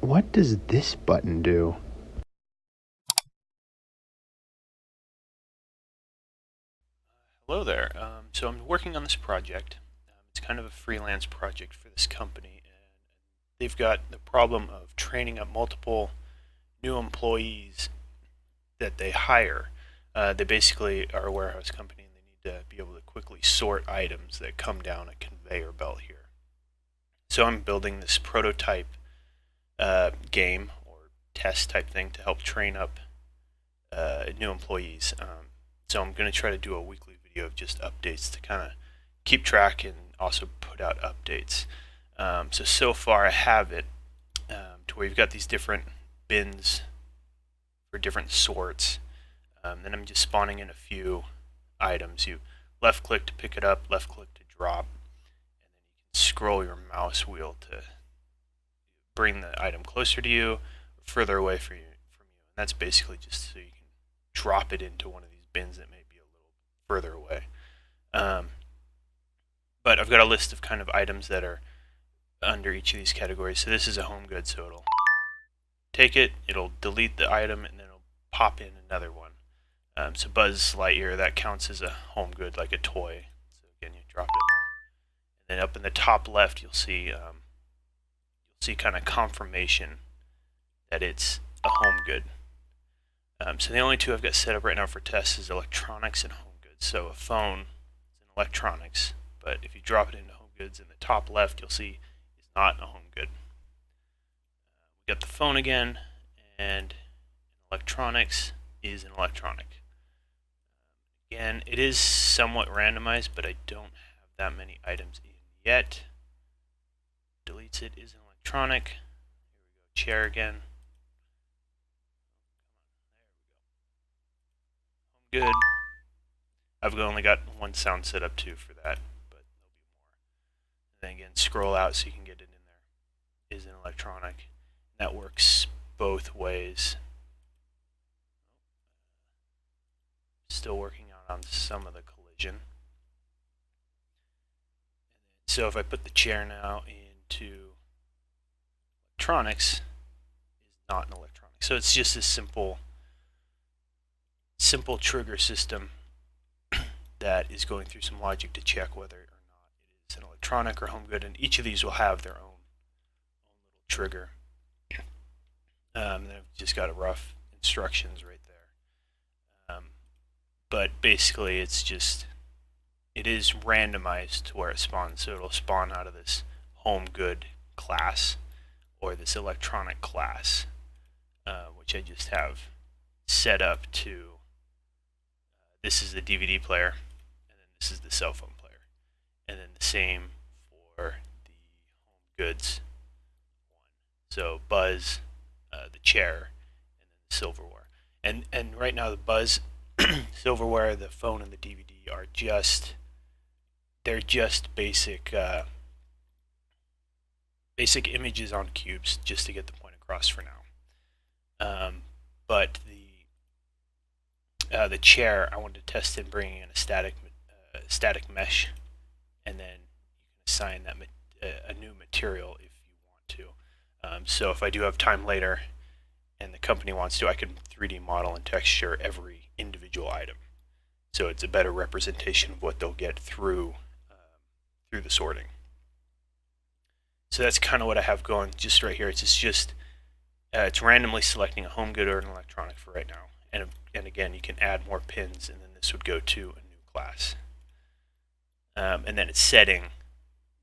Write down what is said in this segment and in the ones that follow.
what does this button do? Hello there. So I'm working on this project. It's kind of a freelance project for this company, and they've got the problem of training up multiple new employees that they hire. They basically are a warehouse company, and they need to be able to quickly sort items that come down a conveyor belt here. So I'm building this prototype game or test type thing to help train up new employees. So I'm going to try to do a weekly video of just updates to kind of keep track and also put out updates. So far I have it to where you've got these different bins for different sorts. Then I'm just spawning in a few items. You left click to pick it up, left click to drop, and then you can scroll your mouse wheel to bring the item closer to you or further away from you. And that's basically just so you can drop it into one of these bins that may be a little further away. But I've got a list of kind of items that are under each of these categories. So this is a home good, so it'll take it, it'll delete the item, and then it'll pop in another one. So Buzz Lightyear, that counts as a home good, like a toy. So again, you drop it in there. And then up in the top left, you'll see kind of confirmation that it's a home good. So the only two I've got set up right now for tests is electronics and home goods. So a phone is in electronics, but if you drop it into home goods in the top left, you'll see it's not a home good. We got the phone again, and electronics is an electronic. Again, it is somewhat randomized, but I don't have that many items in yet. Deletes it is an electronic. Here we go, chair again. Home good. I've only got one sound set up too for that, but there'll be more. And then again, scroll out so you can get it in there. Is an electronic. That works both ways. Still working on some of the collision. So if I put the chair now into electronics, is not an electronic. So it's just a simple trigger system that is going through some logic to check whether or not it is an electronic or home good, and each of these will have their own little trigger. And I've just got a rough instructions right there. But basically it is randomized to where it spawns, so it'll spawn out of this home good class or this electronic class, which I just have set up to, this is the DVD player, and then this is the cell phone player, and then the same for the home goods one. So Buzz, the chair, and then the silverware. And right now the Buzz, silverware, the phone, and the DVD are just basic basic images on cubes just to get the point across for now. But the chair, I wanted to test in bringing in a static mesh, and then you can assign that a new material if you want to. So if I do have time later and the company wants to, I can 3D model and texture every individual item. So it's a better representation of what they'll get through the sorting. So that's kind of what I have going just right here. It's randomly selecting a home good or an electronic for right now. And again, you can add more pins, and then this would go to a new class. And then it's setting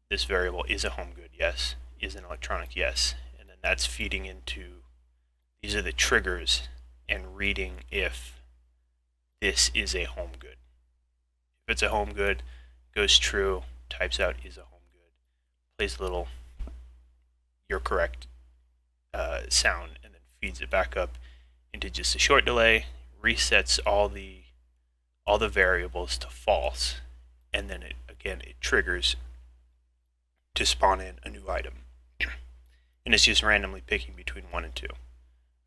this variable is a home good, yes. Is an electronic, yes. And then that's feeding into, these are the triggers, and reading if this is a home good. If it's a home good, goes true, types out is a home good, plays a little you're correct sound, and then feeds it back up into just a short delay, resets all the variables to false, and then it triggers to spawn in a new item. And it's just randomly picking between 1 and 2.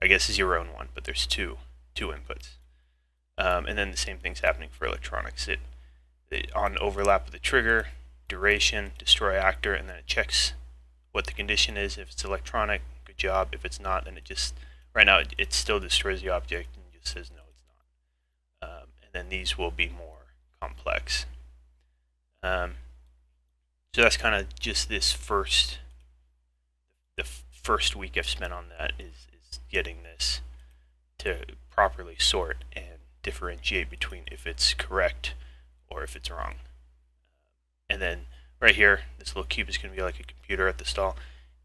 I guess 0 and 1, but there's two inputs. And then the same thing's happening for electronics. It on overlap of the trigger, duration, destroy actor, and then it checks what the condition is. If it's electronic, good job. If it's not, then it just, right now, it still destroys the object and just says no, it's not. And then these will be more complex. So that's kind of just the first week I've spent on that is getting this to properly sort and differentiate between if it's correct or if it's wrong. And then right here, this little cube is going to be like a computer at the stall,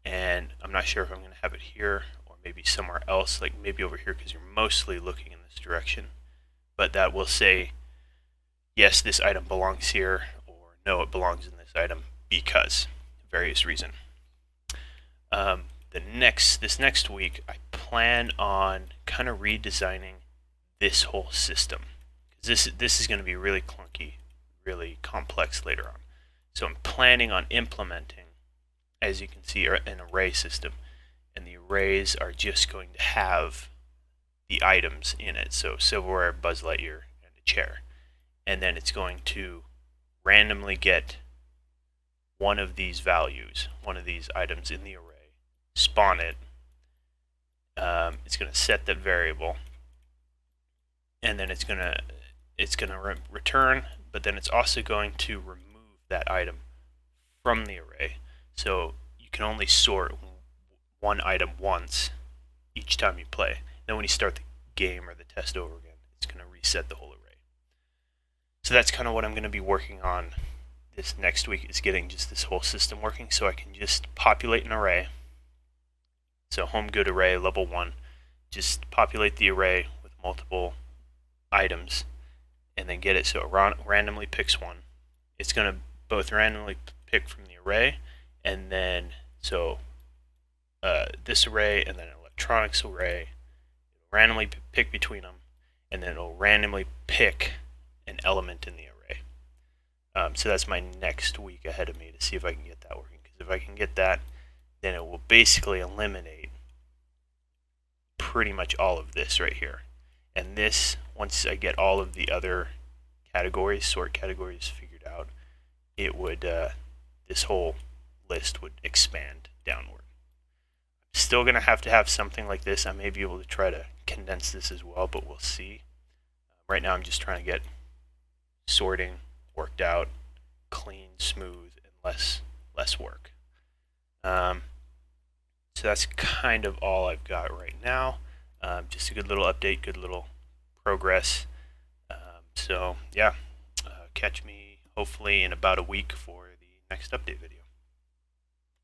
and I'm not sure if I'm going to have it here or maybe somewhere else, like maybe over here, because you're mostly looking in this direction. But that will say, yes, this item belongs here, or no, it belongs in this item because various reason. This next week, I plan on kind of redesigning this whole system, because this is going to be really clunky, really complex later on. So I'm planning on implementing, as you can see, an array system, and the arrays are just going to have the items in it. So silverware, Buzz Lightyear, and a chair, and then it's going to randomly get one of these values, one of these items in the array, spawn it. It's going to set that variable, and then it's going to return, but then it's also going to remove that item from the array. So you can only sort one item once each time you play. Then when you start the game or the test over again, it's going to reset the whole array. So that's kind of what I'm going to be working on this next week, is getting just this whole system working so I can just populate an array. So home good array level 1, just populate the array with multiple items and then get it so it randomly picks one. It's going to both randomly pick from the array, and then so this array and then an electronics array, randomly pick between them, and then it'll randomly pick an element in the array. So that's my next week ahead of me to see if I can get that working, because if I can get that, then it will basically eliminate pretty much all of this right here. And this, once I get all of the other categories, sort categories figured out, it would, this whole list would expand downward. I'm still going to have something like this. I may be able to try to condense this as well, but we'll see. Right now I'm just trying to get sorting worked out, clean, smooth, and less work. So that's kind of all I've got right now. Just a good little update, good little progress. So yeah, catch me hopefully in about a week for the next update video.